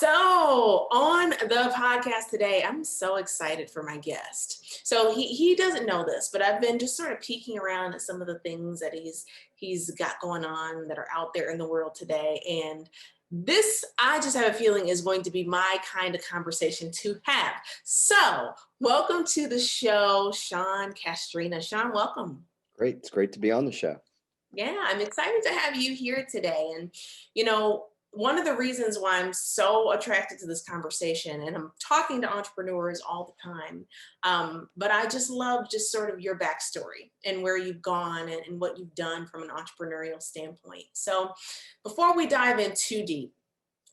So on the podcast today, I'm so excited for my guest. So he doesn't know this, but I've been just sort of peeking around at some of the things that he's got going on that are out there in the world today. And this, I just have a feeling, is going to be my kind of conversation to have. So welcome to the show, Sean Castrina. Sean, welcome. Great. It's great to be on the show. Yeah, I'm excited to have you here today. And, one of the reasons why I'm so attracted to this conversation, and I'm talking to entrepreneurs all the time, but I just love just sort of your backstory and where you've gone and what you've done from an entrepreneurial standpoint. So before we dive in too deep,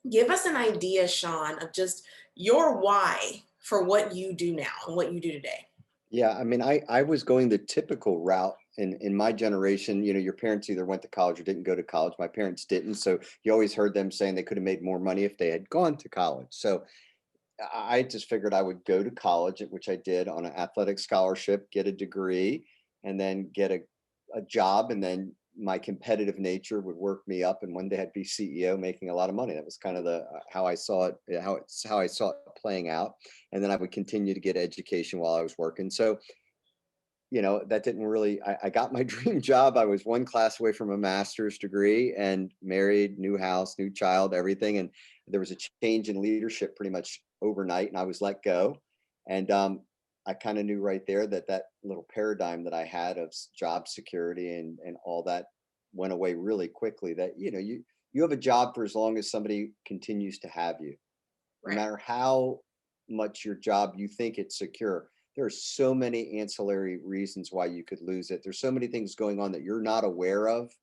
give us an idea, Sean, of just your why for what you do now and what you do today. Yeah, I was going the typical route in my generation. Your parents either went to college or didn't go to college. My parents didn't. So you always heard them saying they could have made more money if they had gone to college. So I just figured I would go to college, which I did on an athletic scholarship, get a degree, and then get a job. And then my competitive nature would work me up. And one day I'd be CEO making a lot of money. That was kind of the how I saw it, how I saw it playing out. And then I would continue to get education while I was working. So that didn't really, I got my dream job. I was one class away from a master's degree and married, new house, new child, everything. And there was a change in leadership pretty much overnight and I was let go. And I kind of knew right there that little paradigm that I had of job security and all that went away really quickly. That, you have a job for as long as somebody continues to have you, no Right. matter how much your job you think it's secure. There are so many ancillary reasons why you could lose it. There's so many things going on that you're not aware of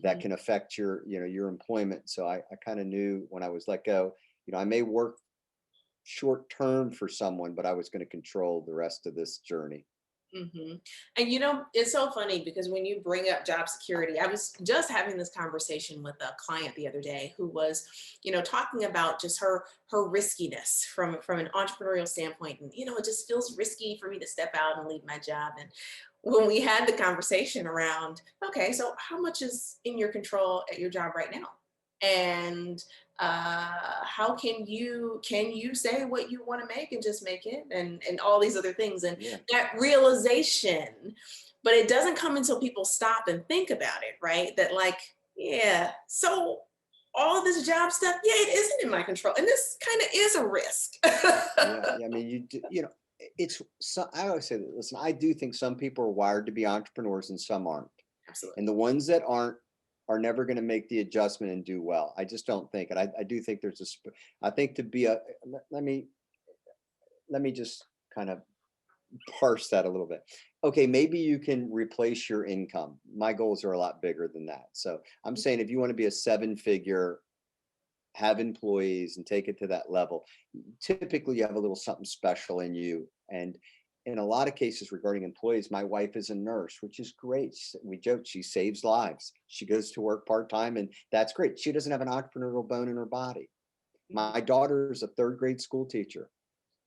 that Mhm. can affect your employment. So I kind of knew when I was let go, I may work short term for someone, but I was going to control the rest of this journey. And it's so funny because when you bring up job security, I was just having this conversation with a client the other day who was, talking about just her riskiness from an entrepreneurial standpoint. And, it just feels risky for me to step out and leave my job. And when we had the conversation around, okay, so how much is in your control at your job right now? And how can you say what you want to make and just make it and all these other things and Yeah. that realization, but it doesn't come until people stop and think about it, right? That like, yeah, so all of this job stuff, yeah, it isn't in my control, and this kind of is a risk. Yeah. Yeah. You do, it's so I always say that, listen, I do think some people are wired to be entrepreneurs and some aren't. Absolutely. And the ones that aren't are never going to make the adjustment and do well. I just don't think. And I do think I think to be let me just kind of parse that a little bit. Okay, maybe you can replace your income. My goals are a lot bigger than that. So I'm saying if you want to be a seven figure, have employees and take it to that level, typically you have a little something special in you. And in a lot of cases regarding employees, my wife is a nurse, which is great. We joke she saves lives. She goes to work part-time and that's great. She doesn't have an entrepreneurial bone in her body. Mhm. My daughter is a third grade school teacher,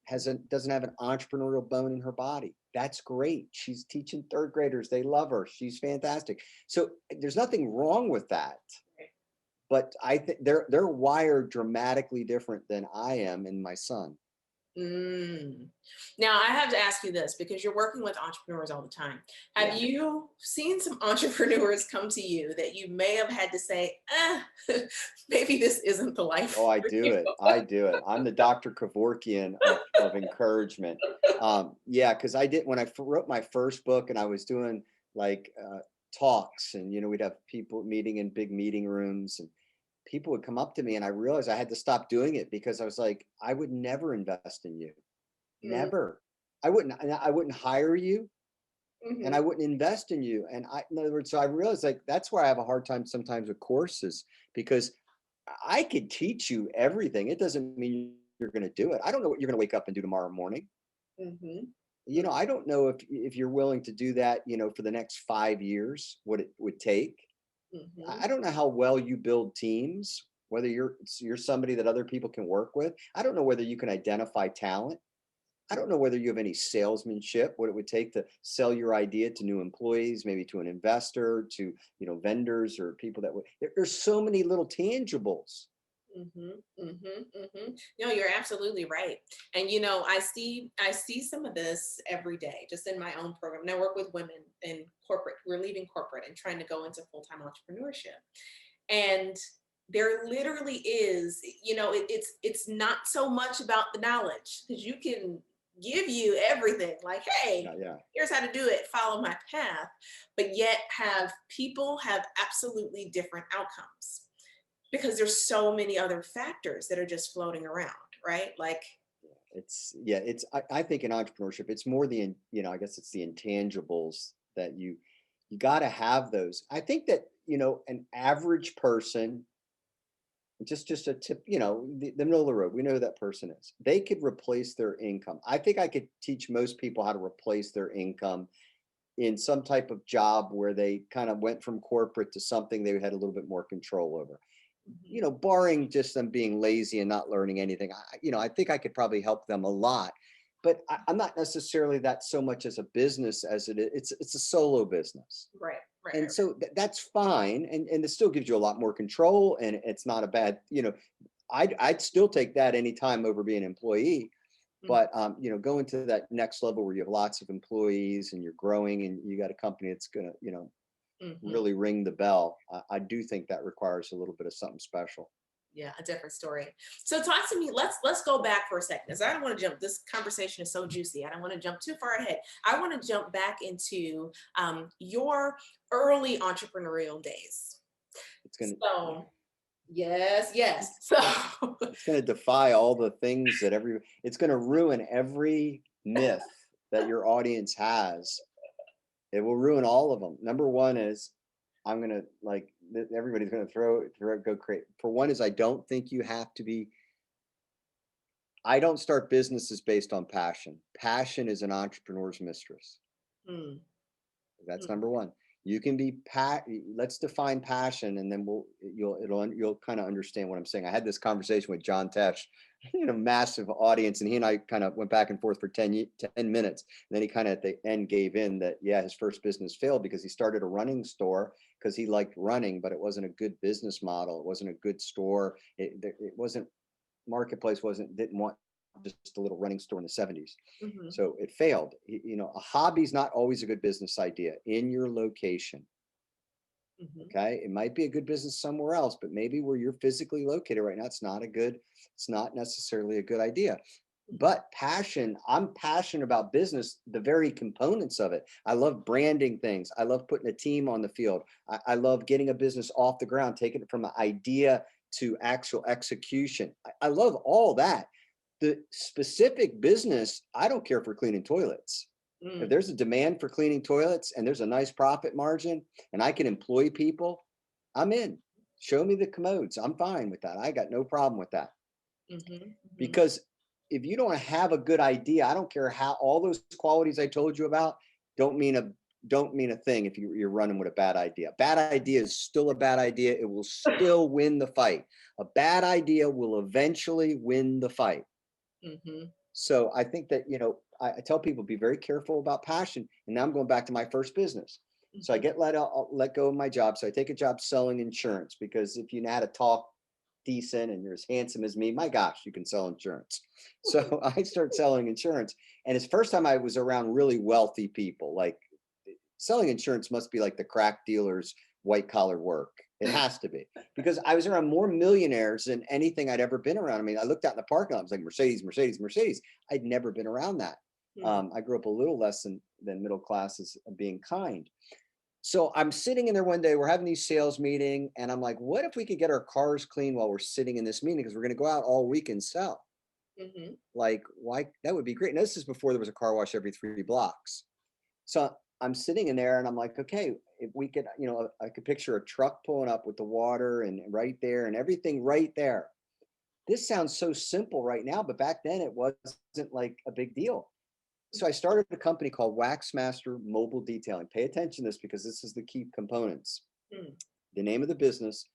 doesn't have an entrepreneurial bone in her body. That's great. She's teaching third graders. They love her. She's fantastic. So there's nothing wrong with that. Right. But I think they're wired dramatically different than I am and my son. Mm. Now, I have to ask you this because you're working with entrepreneurs all the time. Have Yeah. you seen some entrepreneurs come to you that you may have had to say, maybe this isn't the Oh, life I for do you? it. I do it. I'm the Dr. Kevorkian of encouragement. Yeah, because I did when I wrote my first book and I was doing like talks and we'd have people meeting in big meeting rooms and people would come up to me and I realized I had to stop doing it because I was like, I would never invest in you. Mm, Never. I wouldn't hire you and I mhm. wouldn't invest in you. And in other words, so I realized like that's where I have a hard time sometimes with courses because I could teach you everything. It doesn't mean you're going to do it. I don't know what you're going to wake up and do tomorrow morning. Mhm. I don't know if you're willing to do that, for the next 5 years, what it would take. I Mhm. don't know how well you build teams, whether you're somebody that other people can work with. I don't know whether you can identify talent. I don't know whether you have any salesmanship, what it would take to sell your idea to new employees, maybe to an investor, to vendors or people that would. There's so many little tangibles No, you're absolutely right. And I see some of this every day, just in my own program. And I work with women in corporate. We're leaving corporate and trying to go into full-time entrepreneurship. And there literally is, it's not so much about the knowledge, because you can give you everything like, hey, Yeah, yeah. here's how to do it, follow my path, but yet have people have absolutely different outcomes because there's so many other factors that are just floating around, right? Like, It's yeah, I think in entrepreneurship, it's more I guess it's the intangibles that you got to have those. I think that, an average person, just a tip, the middle of the road, we know who that person is. They could replace their income. I think I could teach most people how to replace their income in some type of job where they kind of went from corporate to something they had a little bit more control over. mhm, Barring just them being lazy and not learning anything, I think I could probably help them a lot. But I'm not necessarily that so much as a business as it is. It's a solo business, right, right, and right, so that's fine, and it still gives you a lot more control, and it's not a bad. I'd still take that anytime over being an employee. right. But going to that next level where you have lots of employees and you're growing and you got a company that's gonna Mhm. really ring the bell. I do think that requires a little bit of something special. Yeah, a different story. So talk to me. Let's go back for a second, because I don't want to jump. This conversation is so juicy. I don't want to jump too far ahead. I want to jump back into your early entrepreneurial days. It's gonna So yes, yes. So it's gonna defy all the things that it's gonna ruin every myth that your audience has. It will ruin all of them. Number one is I'm gonna everybody's gonna go crazy. For one is I don't start businesses based on passion. Passion is an entrepreneur's mistress. mm, That's mm, number one. You can be let's define passion, and then you'll kind of understand what I'm saying. I had this conversation with John Tesh, massive audience, and he and I kind of went back and forth for 10 minutes. And then he kind of at the end gave in that, yeah, his first business failed because he started a running store because he liked running, but it wasn't a good business model. It wasn't a good store. It wasn't marketplace didn't want just a little running store in the 70s. mhm, So it failed. A hobby is not always a good business idea in your location. mhm, Okay. It might be a good business somewhere else, but maybe where you're physically located right now, it's not necessarily a good idea. mhm, But passion, I'm passionate about business, the very components of it. I love branding things. I love putting a team on the field. I love getting a business off the ground, taking it from an idea to actual execution. I love all that. The specific business, I don't care for cleaning toilets. If mm. there's a demand for cleaning toilets and there's a nice profit margin and I can employ people, I'm in. Show me the commodes. I'm fine with that. I got no problem with that. Mhm, mhm, Because if you don't have a good idea, I don't care how all those qualities I told you about don't mean a don't mean a thing if you're running with a bad idea. Bad idea is still a bad idea. It will still win the fight. A bad idea will eventually win the fight. mhm, So I think that, I tell people be very careful about passion. And now I'm going back to my first business. So I mhm. get I'll let go of my job. So I take a job selling insurance because if you know how to talk decent and you're as handsome as me, my gosh, you can sell insurance. So I start selling insurance. And it's first time I was around really wealthy people. Like selling insurance must be like the crack dealer's white collar work. It has to be because I was around more millionaires than anything I'd ever been around. I mean, I looked out in the parking lot, I was like Mercedes, Mercedes, Mercedes. I'd never been around that. Mm, I grew up a little less than middle class as being kind. So I'm sitting in there one day, we're having these sales meeting, and I'm like, what if we could get our cars clean while we're sitting in this meeting? Because we're going to go out all week and sell. mhm, Like, why? That would be great. And this is before there was a car wash every 3 blocks. So I'm sitting in there and I'm like, okay, if we could, I could picture a truck pulling up with the water and right there and everything right there. This sounds so simple right now, but back then it wasn't like a big deal. So I started a company called Waxmaster Mobile Detailing. Pay attention to this because this is the key components. mm, The name of the business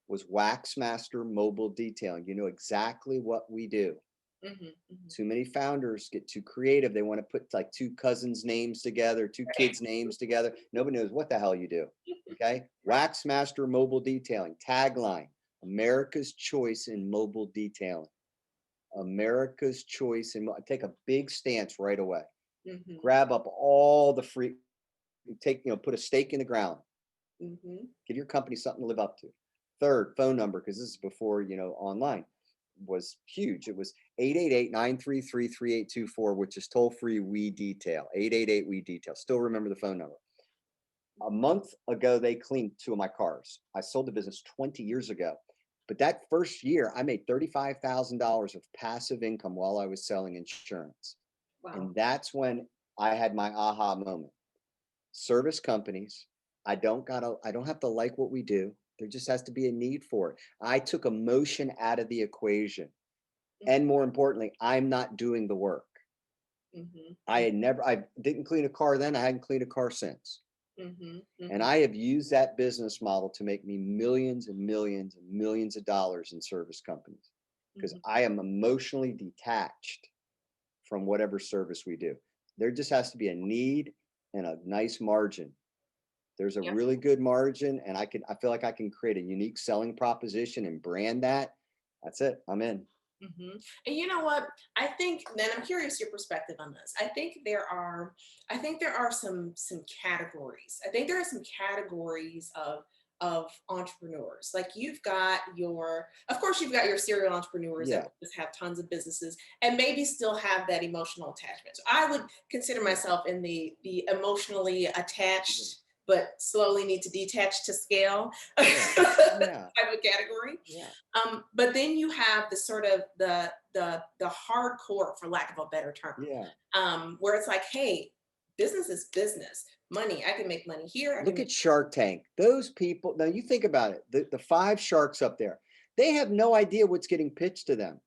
was Waxmaster Mobile Detailing. You know exactly what we do. mhm, mhm. Too many founders get too creative. They want to put like two cousins' names together, two kids' names together. Nobody knows what the hell you do. Okay. Wax Master Mobile Detailing tagline. America's choice in mobile detailing. America's choice in take a big stance right away. Mm-hmm. Grab up all the free, put a stake in the ground. Mm-hmm. Give your company something to live up to. Third, phone number, because this is before, online was huge. It was 888-933-3824, which is toll free We Detail. 888 We Detail. Still remember the phone number. A month ago, they cleaned two of my cars. I sold the business 20 years ago. But that first year, I made $35,000 of passive income while I was selling insurance. Wow. And that's when I had my aha moment. Service companies, I don't have to like what we do. There just has to be a need for it. I took emotion out of the equation. And more importantly, I'm not doing the work. Mm-hmm. I didn't clean a car then. I hadn't cleaned a car since. Mm-hmm. And Mm-hmm. I have used that business model to make me millions and millions and millions of dollars in service companies because Mm-hmm. I am emotionally detached from whatever service we do. There just has to be a need and a nice margin. There's a Yep. really good margin, and I feel like I can create a unique selling proposition and brand that. That's it. I'm in. Mm-hmm. And you know what? I think then I'm curious your perspective on this. I think there are some categories. I think there are some categories of entrepreneurs. Like of course, you've got your serial entrepreneurs Yeah. that just have tons of businesses and maybe still have that emotional attachment. So I would consider myself in the emotionally attached, but slowly need to detach to scale Yeah. Yeah. type of category. Yeah. But then you have the sort of the hardcore, for lack of a better term, Yeah. where it's like, hey, business is business. Money, I can make money here. I can Look make. at Shark Tank. Those people, now you think about it, the five sharks up there, they have no idea what's getting pitched to them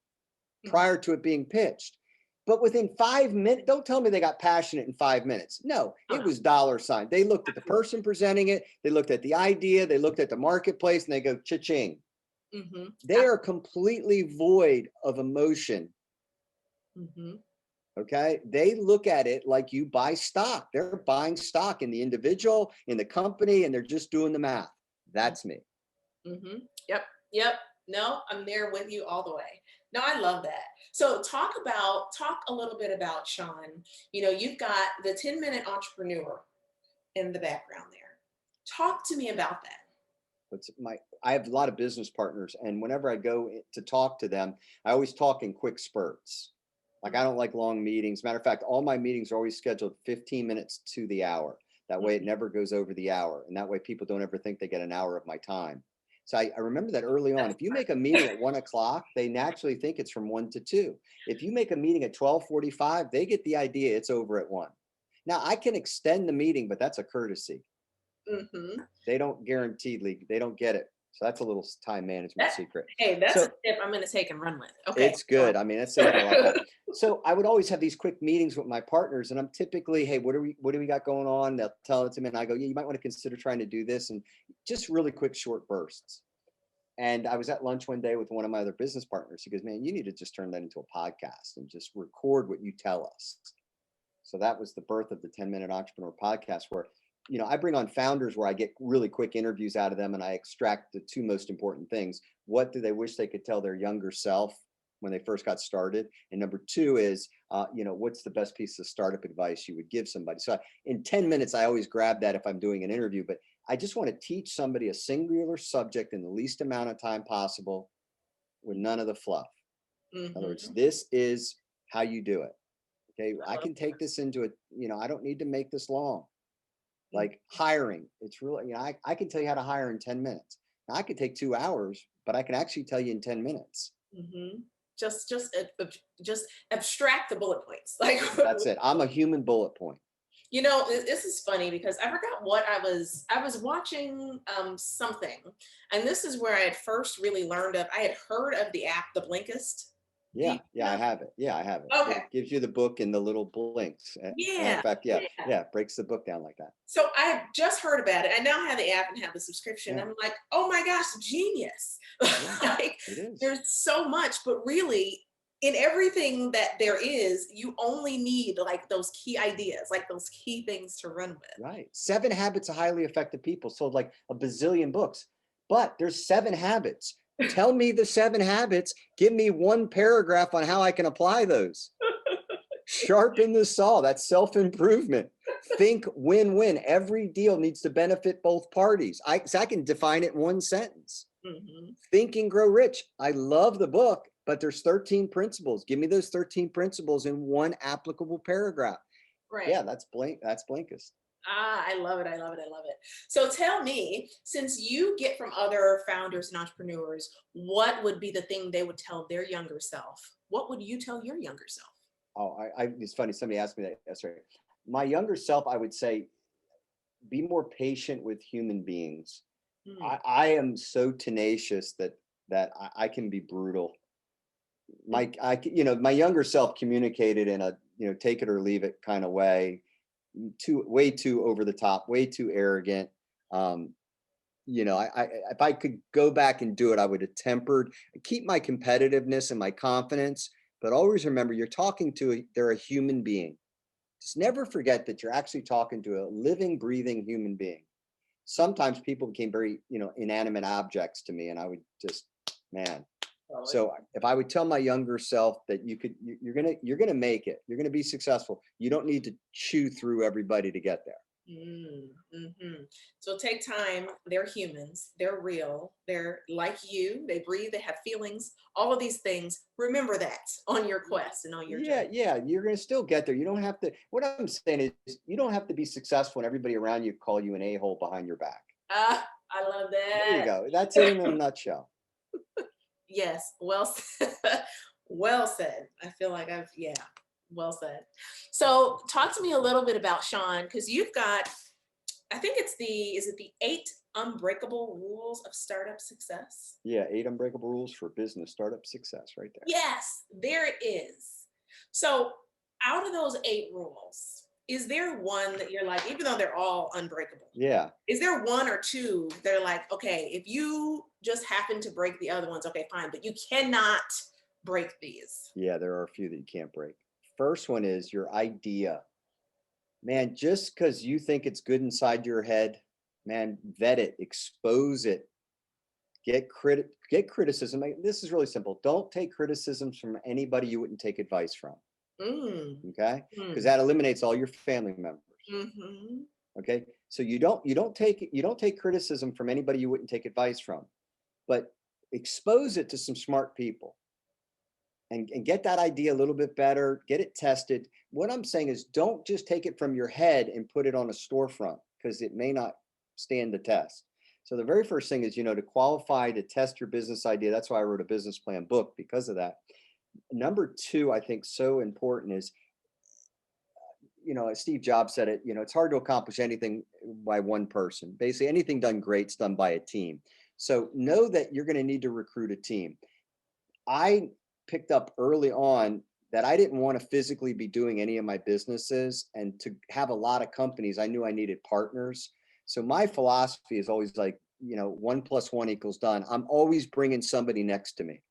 Mhm. prior to it being pitched. But within 5 minutes, don't tell me they got passionate in 5 minutes. No, Oh it no, was dollar sign. They looked at the absolutely. person presenting it, they looked at the idea, they looked at the marketplace, and they go, cha-ching. Mm-hmm. They are completely void of emotion. Mm-hmm. Okay. They look at it like you buy stock. They're buying stock in the individual, in the company, and they're just doing the math. That's me. Mm-hmm. Yep. Yep. No, I'm there with you all the way. No, I love that. So talk a little bit about Sean. You've got the 10-minute entrepreneur in the background there. Talk to me about that. I have a lot of business partners, and whenever I go to talk to them, I always talk in quick spurts. Like I don't like long meetings. Matter of fact, all my meetings are always scheduled 15 minutes to the hour. That way it Mhm. never goes over the hour. And that way people don't ever think they get an hour of my time. So I remember that early on. That's If you smart. make a meeting at 1 o'clock, they naturally think it's from 1 to 2. If you make a meeting at 12:45, they get the idea it's over at 1. Now I can extend the meeting, but that's a courtesy. Mm-hmm. They don't guaranteedly, they don't get it. So that's a little time management That secret. Hey, that's a So tip I'm going to take and run with. Okay, it's so good. I mean, that saved me a lot of time. So I would always have these quick meetings with my partners, and I'm typically, hey, what do we got going on? They'll tell it to me, and I go, yeah, you might want to consider trying to do this, and just really quick, short bursts. And I was at lunch one day with one of my other business partners. He goes, man, you need to just turn that into a podcast and just record what you tell us. So that was the birth of the 10-minute entrepreneur podcast, where I bring on founders where I get really quick interviews out of them, and I extract the two most important things. What do they wish they could tell their younger self when they first got started? And number two is, what's the best piece of startup advice you would give somebody? So in 10 minutes, I always grab that if I'm doing an interview, but I just want to teach somebody a singular subject in the least amount of time possible with none of the fluff. In other words, Mhm. this is how you do it. Okay, I I love can take this into it. I don't need to make this long. that. Like hiring, it's really, I can tell you how to hire in 10 minutes. Now, I could take 2 hours, but I can actually tell you in 10 minutes. Mm-hmm. Just abstract the bullet points. Like, That's it. I'm a human bullet point. this is funny because I forgot what I was watching something, and this is where I had first really learned of. I had heard of the app, the Blinkist. Do Yeah, you yeah, I know? have it. Yeah, I have it. Okay. It gives you the book and the little blinks. Matter Yeah. of fact, yeah, Yeah. yeah, it breaks the book down like that. So I had just heard about it. I now have the app and have the subscription. Yeah, I'm like, oh my gosh, genius. yeah, Like it is. there's so much, but really in everything that there is, you only need like those key ideas, like those key things to run with. Right. 7 Habits of Highly Effective People sold like a bazillion books, but there's 7 habits. Tell me the 7 habits. Give me one paragraph on how I can apply those. Sharpen the saw. That's self-improvement. Think win-win. Every deal needs to benefit both parties. So I can define it in one sentence. Mhm. Think and Grow Rich. I love the book, but there's 13 principles. Give me those 13 principles in one applicable paragraph. Right. Yeah, that's Blinkist. Ah, I love it. I love it. I love it. So tell me, since you get from other founders and entrepreneurs, what would be the thing they would tell their younger self? What would you tell your younger self? Oh, it's funny. Somebody asked me that yesterday. My younger self, I would say, be more patient with human beings. Mm, I am so tenacious that I can be brutal. mm, My younger self communicated in a take it or leave it kind of way, too way too over the top, way too arrogant. Um, I if I could go back and do it, I would have tempered, keep my competitiveness and my confidence, but always remember you're talking to they're a human being. Just never forget that you're actually talking to a living, breathing human being. Sometimes people became very, inanimate objects to me, and I would just, man. totally. So if I would tell my younger self that you're gonna make it, you're gonna be successful. You don't need to chew through everybody to get there. Mm, hmm. So take time. They're humans. They're real. They're like you. They breathe. They have feelings. All of these things. Remember that on your quest and on your Yeah, journey. yeah, you're gonna still get there. You don't have to. What I'm saying is, you don't have to be successful, and everybody around you call you an a-hole behind your back. Ah, I love There you that. go. That's it in a nutshell. Yes. Well said. Well said. I feel like yeah, well said. So talk to me a little bit about Sean, because you've got, I think it's is it the 8 unbreakable rules of startup success? Yeah, 8 unbreakable rules for business startup success, right there. Yes, there it is. So out of those 8 rules, is there one that you're like, even though they're all unbreakable, Yeah, is there one or two they're like, okay, if you just happen to break the other ones, okay, fine, but you cannot break these? yeah, there are a few that you can't break. First one is your idea. Man, just because you think it's good inside your head, man, vet it, expose it, get criticism. This is really simple. Don't take criticisms from anybody you wouldn't take advice from. Mm, Okay, because mm, that eliminates all your family members. mm-hmm. Okay, so you don't take criticism from anybody you wouldn't take advice from, but expose it to some smart people and get that idea a little bit better, get it tested. What I'm saying is don't just take it from your head and put it on a storefront because it may not stand the test. So the very first thing is, to qualify to test your business idea. That's why I wrote a business plan book because of that. Number two, I think so important is, as Steve Jobs said it, it's hard to accomplish anything by one person. Basically, anything done great is done by a team. So know that you're going to need to recruit a team. I picked up early on that I didn't want to physically be doing any of my businesses, and to have a lot of companies, I knew I needed partners. So my philosophy is always like, 1 + 1 = done. I'm always bringing somebody next to me.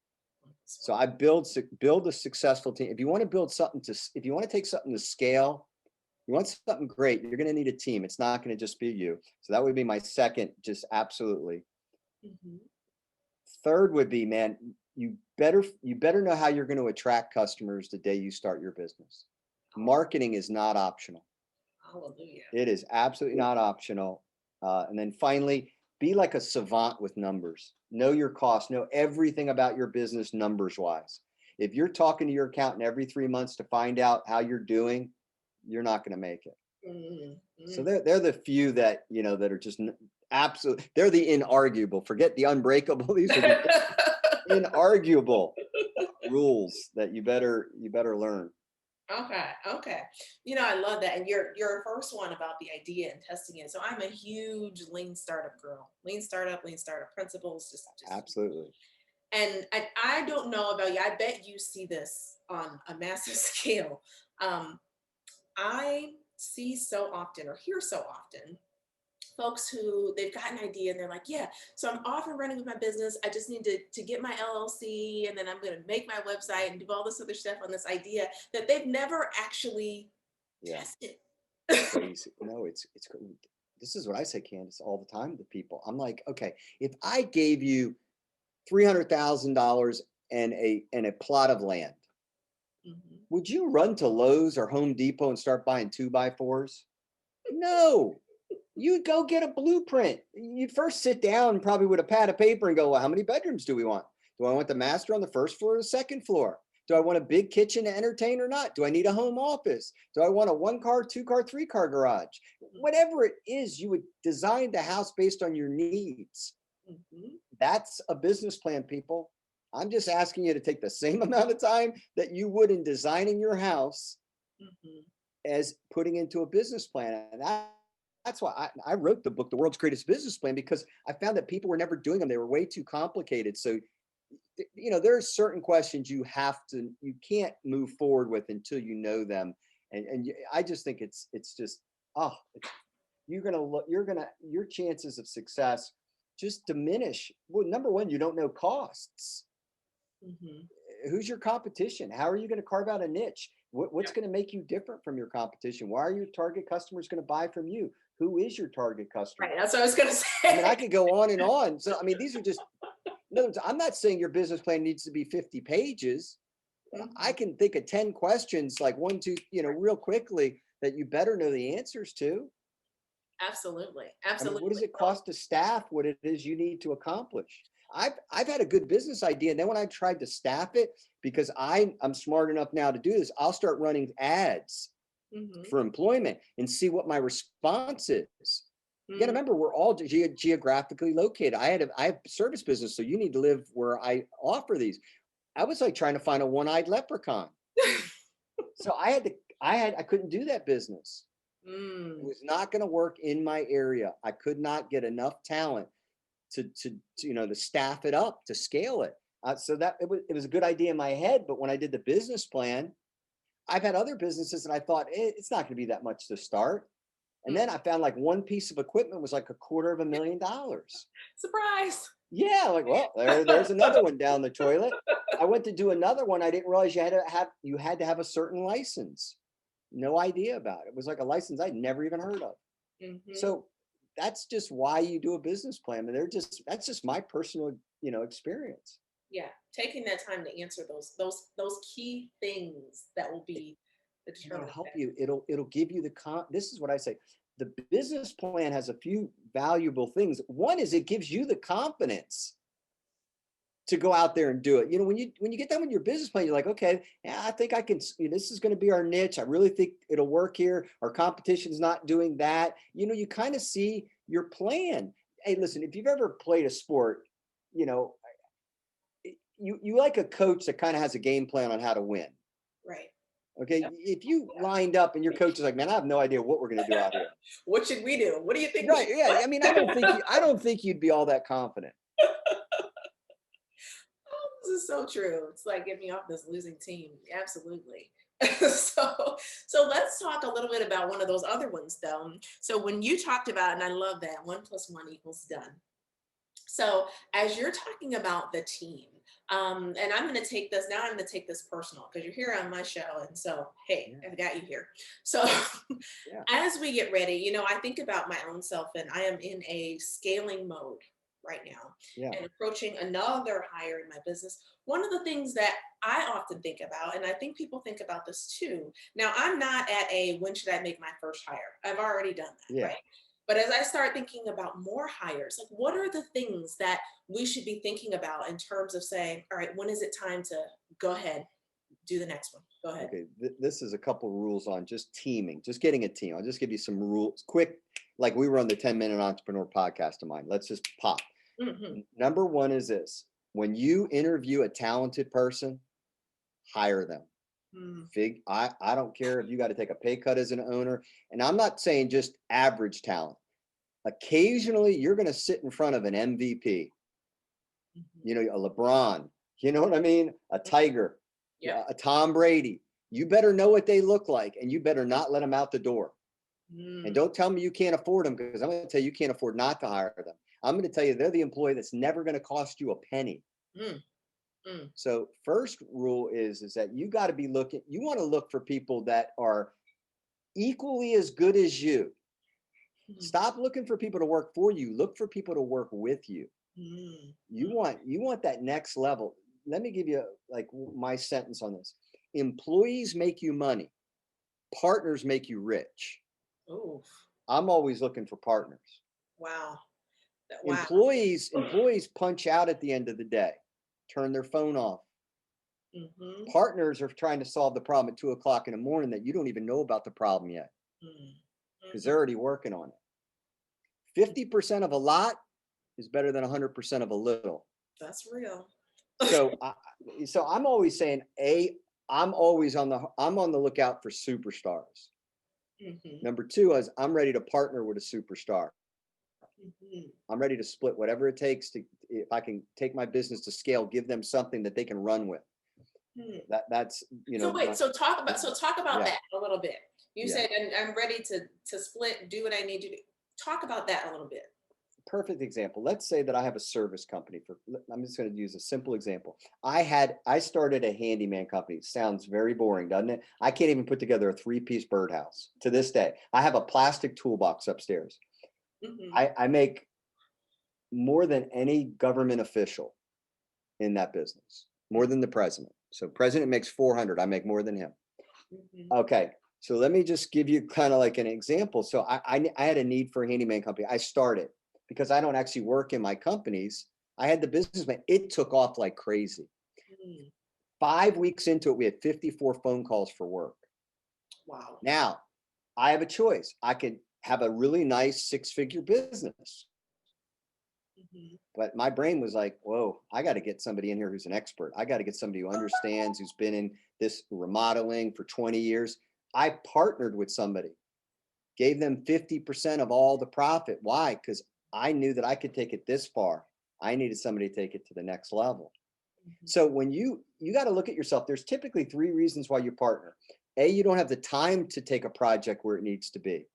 So I build a successful team. If you want to if you want to take something to scale, you want something great, you're going to need a team. It's not going to just be you. So that would be my second, just absolutely. Hmm. Third would be, man, you better know how you're going to attract customers the day you start your business. Oh, Marketing is not optional. hallelujah. It is absolutely not optional. And then finally, be like a savant with numbers. Know your costs. Know everything about your business numbers wise. If you're talking to your accountant every 3 months to find out how you're doing, you're not going to make it. Mm, So mm. they're the few that are just absolute. They're the inarguable. Forget the unbreakable. These are the inarguable rules that you better learn. Okay, okay. I love that. And your first one about the idea and testing it. So I'm a huge lean startup girl. Lean startup principles, just Absolutely. and I don't know about you. I bet you see this on a massive scale. Um, I see so often or hear so often folks who they've got an idea and they're like, yeah, so I'm off and running with my business. I just need to get my LLC and then I'm going to make my website and do all this other stuff on this idea that they've never actually Yeah. tested. Crazy. No, it's this is what I say, Candace, all the time to people. I'm like, okay, if I gave you $300,000 and a plot of land. Mhm. Would you run to Lowe's or Home Depot and start buying 2x4s? No. You'd go get a blueprint. You'd first sit down probably with a pad of paper and go, well, how many bedrooms do we want? Do I want the master on the first floor or the second floor? Do I want a big kitchen to entertain or not? Do I need a home office? Do I want a 1 car, 2 car, 3 car garage? Whatever it is, you would design the house based on your needs. Mhm. That's a business plan, people. I'm just asking you to take the same amount of time that you would in designing your house Mhm. as putting into a business plan. And that's why I wrote the book, The World's Greatest Business Plan, because I found that people were never doing them. They were way too complicated. So, there are certain questions you can't move forward with until you know them. I just think it's just, oh, your chances of success just diminish. Well, number one, you don't know costs. Mhm. Who's your competition? How are you going to carve out a niche? What's Yeah. going to make you different from your competition? Why are your target customers going to buy from you? Who is your target Right. customer? That's what I was gonna I mean, I say. could go on and on. So, I mean, these are just, in other words, I'm not saying your business plan needs to be 50 pages. I Mhm. can think of 10 questions, like one, two, real quickly that you better know the answers to. Absolutely. I mean, what does Absolutely. it cost to staff what it is you need to accomplish? I've had a good business idea, and then when I tried to staff it, because I'm smart enough now to do this, I'll start running ads Mhm. for employment and see what my response is. You got to Mhm. remember, we're all geographically located. I have service business, so you need to live where I offer these. I was like trying to find a one-eyed leprechaun. So I couldn't do that business. It Mm. was not going to work in my area. I could not get enough talent to staff it up, to scale it. So that it was a good idea in my head, but when I did the business plan, I've had other businesses and I thought it's not going to be that much to start. And Mm. then I found like one piece of equipment was like $250,000. Surprise. Yeah, like, well, there's another one down the toilet. I went to do another one. I didn't realize you had to have a certain license. No idea about it. It was like a license I'd never even heard of. Mhm. So that's just why you do a business plan. And that's just my personal, experience. Yeah. Taking that time to answer those key things that will be the It'll determining help factor. you. It'll give you this is what I say. The business plan has a few valuable things. One is it gives you the confidence to go out there and do it. When you get done with your business plan, you're like, okay, yeah, I think I can, this is going to be our niche. I really think it'll work here. Our competition's not doing that. You kind of see your plan. Hey, listen, if you've ever played a sport, you know, you like a coach that kind of has a game plan on how to win. Right. Okay. Yep. If you lined up and your coach is like, man, I have no idea what we're going to do out here. What should we do? What do you think we Right. should Yeah. I mean, I don't think you'd be all that confident. Oh, this is so true. It's like get me off this losing team. Absolutely. So let's talk a little bit about one of those other ones though. So when you talked about, and I love that 1 + 1 = done. So as you're talking about the team, and I'm going to take this now. I'm going to take this personal because you're here on my show, and so hey, Yeah. I've got you here. So Yeah. as we get ready, I think about my own self, and I am in a scaling mode right now, Yeah. and approaching another hire in my business. One of the things that I often think about, and I think people think about this too. Now, I'm not at a when should I make my first hire? I've already done that, Yeah. right? But as I start thinking about more hires, like what are the things that we should be thinking about in terms of saying, all right, when is it time to go ahead, do the next one? Go ahead. Okay, this is a couple rules on just teaming, just getting a team. I'll just give you some rules quick, like we were on the 10-minute entrepreneur podcast of mine. Let's just pop. Hmm. Number one is this: when you interview a talented person, hire them. Mm, I don't care if you got to take a pay cut as an owner. And I'm not saying just average talent. Occasionally, you're going to sit in front of an MVP, hmm. a LeBron, you know what I mean? A Tiger, Yep. a Tom Brady. You better know what they look like, and you better not let them out the door. And Mm, don't tell me you can't afford them, because I'm going to tell you can't afford not to hire them. I'm going to tell you they're the employee that's never going to cost you a penny. mm, mm, So first rule is that you got to be looking, you want to look for people that are equally as good as you. mm, Stop looking for people to work for you. Look for people to work with you. Mm. You want that next level. Let me give you like my sentence on this. Employees make you money. Partners make you rich. Oh, I'm always looking for partners. wow. Wow. Employees punch out at the end of the day, turn their phone off. Mm-hmm. Partners are trying to solve the problem at 2 o'clock in the morning that you don't even know about the problem yet because Mm-hmm. they're already working on it. 50% of a lot is better than 100% of a little. That's real. So, so I'm always saying, I'm on the lookout for superstars. Mm-hmm. Number two is I'm ready to partner with a superstar. Mm-hmm. I'm ready to split whatever it takes to, if I can take my business to scale, give them something that they can run with. Hmm. That's, So wait, talk about yeah, that a little bit. You yeah. said I'm ready to split, do what I need to do. Talk about that a little bit. Perfect example. Let's say that I have a service company I'm just going to use a simple example. I started a handyman company. Sounds very boring, doesn't it? I can't even put together a 3-piece birdhouse to this day. I have a plastic toolbox upstairs. Mm-hmm. I make more than any government official in that business, more than the president. So president makes 400. I make more than him. Mm-hmm. Okay. So let me just give you kind of like an example. So I had a need for a handyman company. I started because I don't actually work in my companies. I had the businessman. It took off like crazy. Mm-hmm. 5 weeks into it, we had 54 phone calls for work. Wow. Now I have a choice. I could have a really nice 6-figure business. Mm-hmm. But my brain was like, whoa, I got to get somebody in here who's an expert. I got to get somebody who understands, who's been in this remodeling for 20 years. I partnered with somebody, gave them 50% of all the profit. Why? Because I knew that I could take it this far. I needed somebody to take it to the next level. Mm-hmm. So when you got to look at yourself, there's typically 3 reasons why you partner. A, you don't have the time to take a project where it needs to be.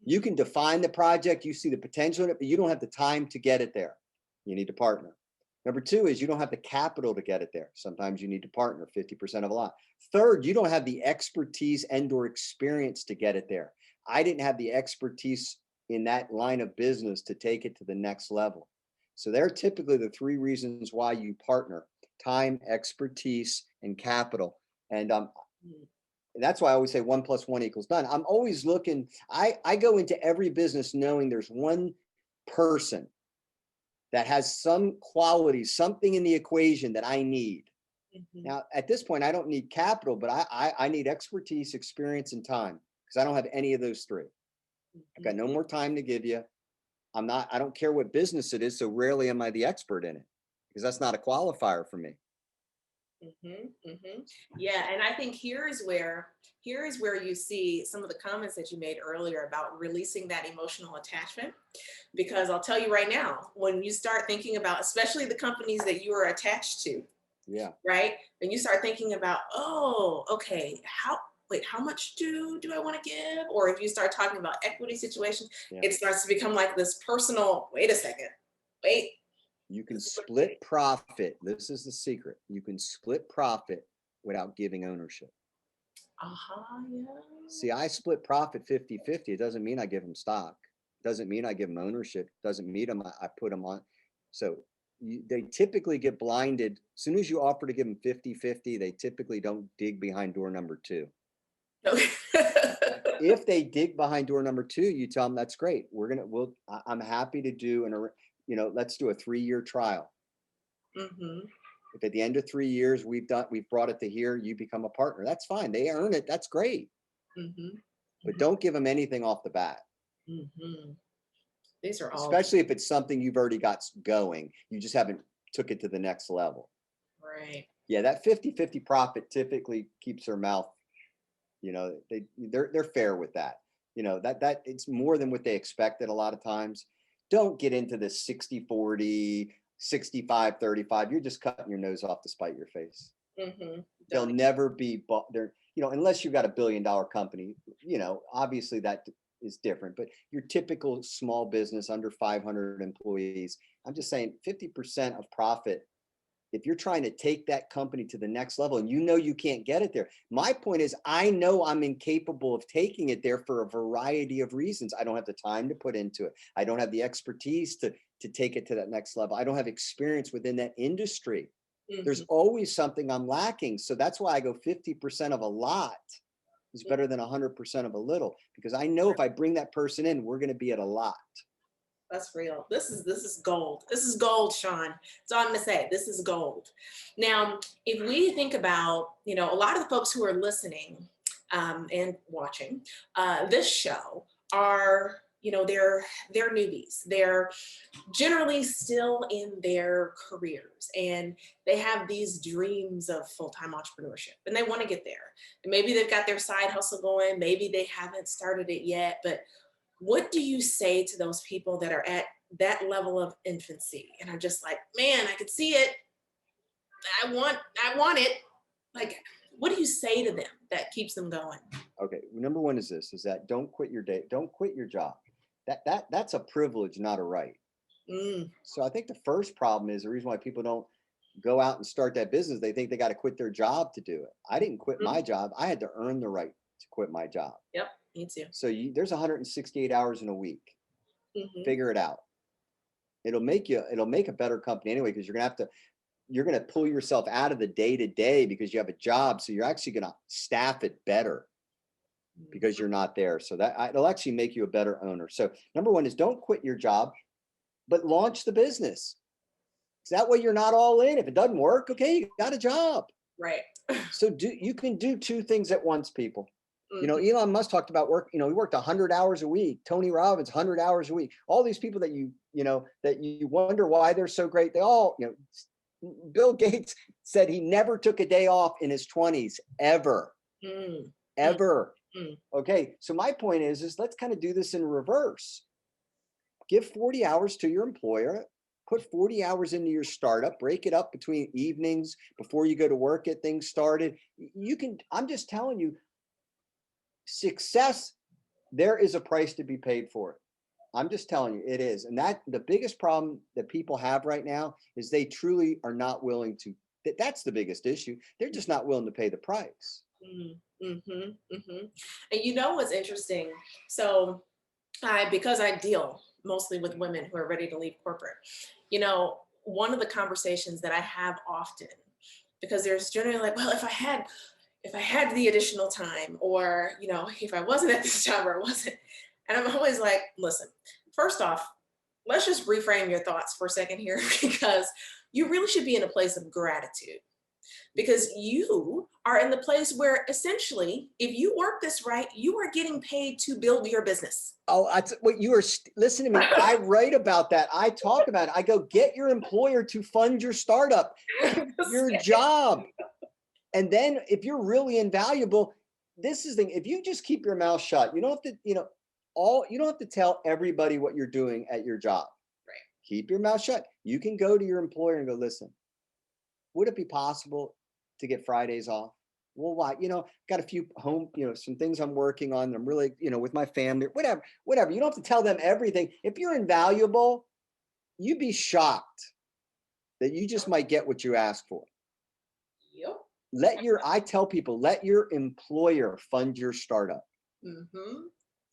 You can define the project, you see the potential in it, but you don't have the time to get it there. You need to partner. Number 2 is you don't have the capital to get it there. Sometimes you need to partner 50% of a lot. Third, you don't have the expertise and or experience to get it there. I didn't have the expertise in that line of business to take it to the next level. So they're typically the 3 reasons why you partner: time, expertise, and capital. And that's why I always say 1+1 = 9. I'm always looking, I go into every business knowing there's one person that has some quality, something in the equation that I need. Mm-hmm. Now, at this point, I don't need capital, but I need expertise, experience, and time because I don't have any of those 3. I've got no more time to give you. I don't care what business it is. So rarely am I the expert in it because that's not a qualifier for me. Mm-hmm, mm-hmm. Yeah, and I think here is where you see some of the comments that you made earlier about releasing that emotional attachment. Because I'll tell you right now, when you start thinking about, especially the companies that you are attached to, Yeah. right? And you start thinking about, oh, okay, how much do I want to give? Or if you start talking about equity situations, Yeah. it starts to become like this personal. Wait a second, wait. You can This is what split profit. This is the secret. You can split profit without giving ownership. uh-huh, yeah. See, I split profit 50-50. It doesn't mean I give them stock. It doesn't mean I give them ownership. It doesn't mean I put them on. So they typically get blinded. As soon as you offer to give them 50-50, they typically don't dig behind door number 2. Okay. If they dig behind door number 2, you tell them that's great. I'm happy to do let's do a 3-year trial. Mm-hmm. If at the end of 3 years we've brought it to here, you become a partner. That's fine. They earn it. That's great. Mm-hmm. But don't give them anything off the bat, Mm-hmm. These are all especially if it's something you've already got going. You just haven't took it to the next level. right. Yeah, that 50-50 profit typically keeps their mouth, they're fair with that. That it's more than what they expected a lot of times. Don't get into the 60-40, 65-35. You're just cutting your nose off to spite your face. Mm-hmm. They'll Don't. never be there, unless you've got $1 billion company, obviously that is different, but your typical small business under 500 employees, I'm just saying 50% of profit. If you're trying to take that company to the next level and you can't get it there, my point is, I know I'm incapable of taking it there for a variety of reasons. I don't have the time to put into it. I don't have the expertise to to take it to that next level. I don't have experience within that industry. There's Mhm. always something I'm lacking. So that's why I go 50% of a lot is Mm. better than 100% of a little, because I know if I bring that person in, we're going to be at a lot. That's real. This is gold. This is gold, Sean. That's all I'm gonna say. This is gold. Now, if we think about, a lot of the folks who are listening and watching this show are, they're newbies. They're generally still in their careers and they have these dreams of full-time entrepreneurship and they want to get there. And maybe they've got their side hustle going, maybe they haven't started it yet, but what do you say to those people that are at that level of infancy and are just like, man, I could see it. I want it. Like, what do you say to them that keeps them going? Okay. Number one is this, is that don't quit your day. Don't quit your job. That's a privilege, not a right. Mm, So I think the first problem is the reason why people don't go out and start that business. They think they got to quit their job to do it. I didn't quit mhm. my job. I had to earn the right to quit my job. Yep, me too. So there's 168 hours in a week. Hmm. Figure it out. It'll make a better company anyway, because you're going to pull yourself out of the day to day because you have a job. So you're actually going to staff it better because you're not there. So it'll actually make you a better owner. So number one is don't quit your job, but launch the business. So that way you're not all in. If it doesn't work, okay, you got a job. Right. So you can do two things at once, people. Hmm. Elon Musk talked about work. He worked 100 hours a week. Tony Robbins, 100 hours a week. All these people that that you wonder why they're so great. They all, Bill Gates said he never took a day off in his 20s ever, Mm, mm, ever. mm. Okay. So my point is let's kind of do this in reverse. Give 40 hours to your employer, put 40 hours into your startup, break it up between evenings before you go to work, get things started. I'm just telling you, success, there is a price to be paid for it. I'm just telling you, it is. And the biggest problem that people have right now is they truly are not willing to. That's the biggest issue. They're just not willing to pay the price. Mm, mhm, mhm. And you know what's interesting? So because I deal mostly with women who are ready to leave corporate, one of the conversations that I have often, because there's generally like, well, if I had the additional time, or if I wasn't at this job or I wasn't, and I'm always like, listen, first off, let's just reframe your thoughts for a second here, because you really should be in a place of gratitude because you are in the place where essentially, if you work this right, you are getting paid to build your business. Oh, what you are. Listen to me. I write about that. I talk about it. I go, get your employer to fund your startup, keep your job. And then if you're really invaluable, this is the thing. If you just keep your mouth shut, you don't have to, you don't have to tell everybody what you're doing at your job. Right. Keep your mouth shut. You can go to your employer and go, listen, would it be possible to get Fridays off? Well, why? Got a few home, some things I'm working on. I'm really, with my family, whatever. You don't have to tell them everything. If you're invaluable, you'd be shocked that you just might get what you asked for. Yep. I tell people, let your employer fund your startup. Mm-hmm.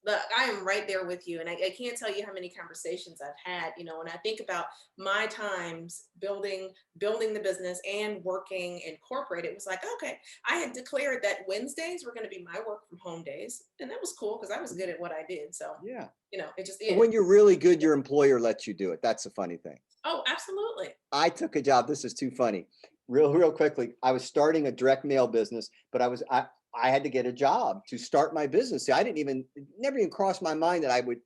Look, I am right there with you. And I can't tell you how many conversations I've had, when I think about my times building the business and working in corporate, it was like, okay, I had declared that Wednesdays were going to be my work from home days. And that was cool because I was good at what I did. So, Yeah. it just But is. when you're really good, your employer lets you do it. That's the funny thing. Oh, absolutely. I took a job. This is too funny. Real quickly. I was starting a direct mail business, but I had to get a job to start my business. See, it never even crossed my mind that I would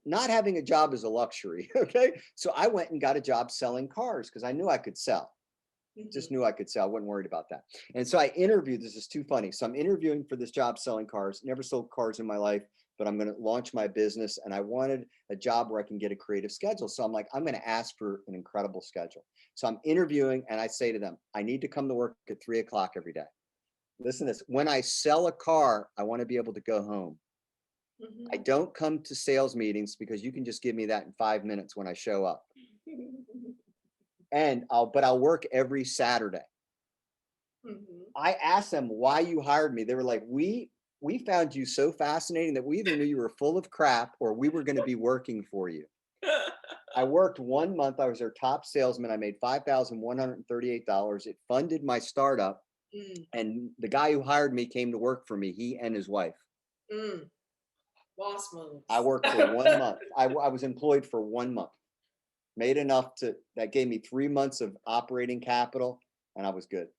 not having a job is a luxury. Okay. So I went and got a job selling cars because I knew I could sell. Hmm. Just knew I could sell. I wasn't worried about that. And so I interviewed. This is too funny. So I'm interviewing for this job selling cars. Never sold cars in my life, but I'm going to launch my business. And I wanted a job where I can get a creative schedule. So I'm like, I'm going to ask for an incredible schedule. So I'm interviewing and I say to them, I need to come to work at 3 o'clock every day. Listen to this. When I sell a car, I want to be able to go home. I Hmm. don't come to sales meetings because you can just give me that in 5 minutes when I show up. But I'll work every Saturday. Hmm. I asked them why you hired me. They were like, we found you so fascinating that we either knew you were full of crap or we were going to be working for you. I worked 1 month. I was their top salesman. I made $5,138. It funded my startup. Mm, And the guy who hired me came to work for me, he and his wife. mm, boss I moves. worked for 1 month. I was employed for 1 month, made enough that gave me 3 months of operating capital, and I was good.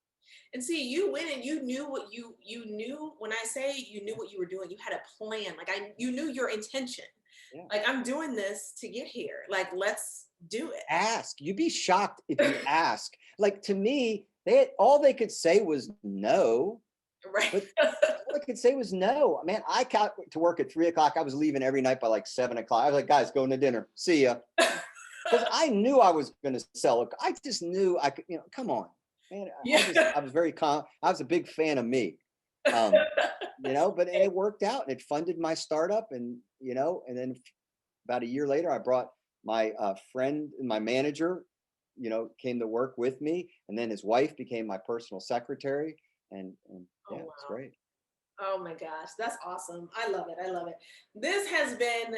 And see, you went and you knew what you knew. When I say you knew Yeah. what you were doing, you had a plan. Like you knew your intention. Yeah. Like I'm doing this to get here. Like let's do it. Ask. You'd be shocked if you ask. Like to me, all they could say was no, Right. but all I could say was no. Man, I got to work at 3 o'clock. I was leaving every night by like 7 o'clock. I was like, guys, going to dinner. See ya. Because I knew I was going to sell it. I just knew I could, come on, man. Yeah. I was very I was a big fan of me. Um, but and it worked out and it funded my startup and then about a year later, I brought my friend, my manager, came to work with me, and then his wife became my personal secretary, and Oh yeah, it's wow. great. Oh my gosh, that's awesome. I love it. I love it. This has been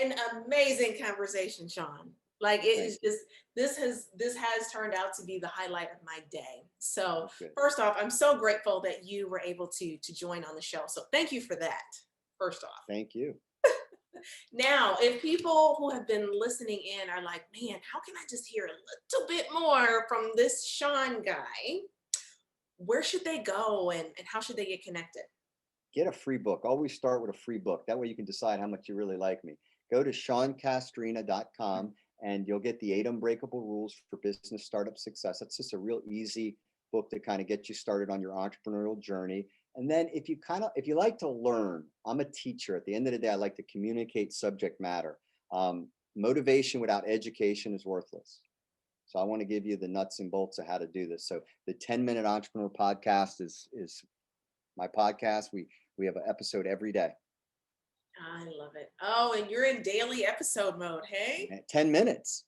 an amazing conversation, Sean. Like it Thank is you. just this has turned out to be the highlight of my day. So That's good. first off, I'm so grateful that you were able to join on the show. So thank you for that. First off. Thank you. Now, if people who have been listening in are like, man, how can I just hear a little bit more from this Sean guy? Where should they go and how should they get connected? Get a free book. Always start with a free book. That way you can decide how much you really like me. Go to seancastrina.com and you'll get the 8 Unbreakable Rules for Business Startup Success. That's just a real easy book to kind of get you started on your entrepreneurial journey. And then if you like to learn, I'm a teacher. At the end of the day, I like to communicate subject matter. Motivation without education is worthless. So I want to give you the nuts and bolts of how to do this. So the 10-minute entrepreneur podcast is my podcast. We have an episode every day. I love it. Oh, and you're in daily episode mode, hey? 10 minutes.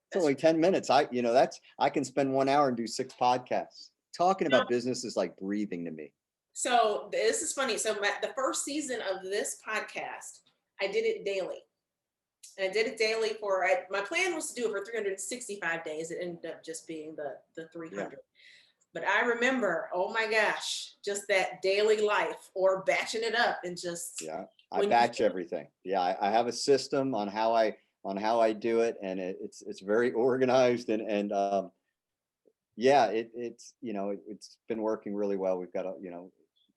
It's That's only 10 minutes. I can spend 1 hour and do 6 podcasts. Talking no. about business is like breathing to me. So this is funny. So the first season of this podcast, I did it daily. And I did it daily my plan was to do it for 365 days. It ended up just being the Yeah. 300. But I remember, oh my gosh, just that daily life or batching it up and just Yeah. I when batch everything. Yeah. I have a system on how I do it. And it's very organized and yeah, it's been working really well. We've got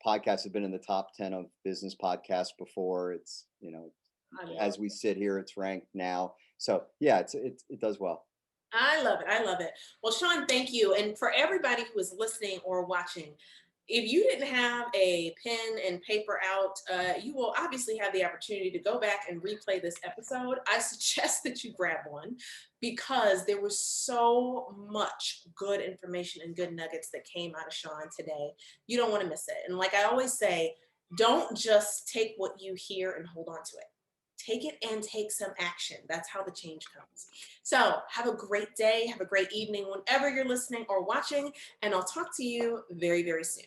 podcasts have been in the top 10 of business podcasts before. I love As we sit here, it's ranked now. So yeah, it does well. I love it. I love it. Well, Sean, thank you. And for everybody who is listening or watching, if you didn't have a pen and paper out, you will obviously have the opportunity to go back and replay this episode. I suggest that you grab one because there was so much good information and good nuggets that came out of Sean today. You don't want to miss it. And like I always say, don't just take what you hear and hold on to it. Take it and take some action. That's how the change comes. So have a great day. Have a great evening whenever you're listening or watching. And I'll talk to you very, very soon.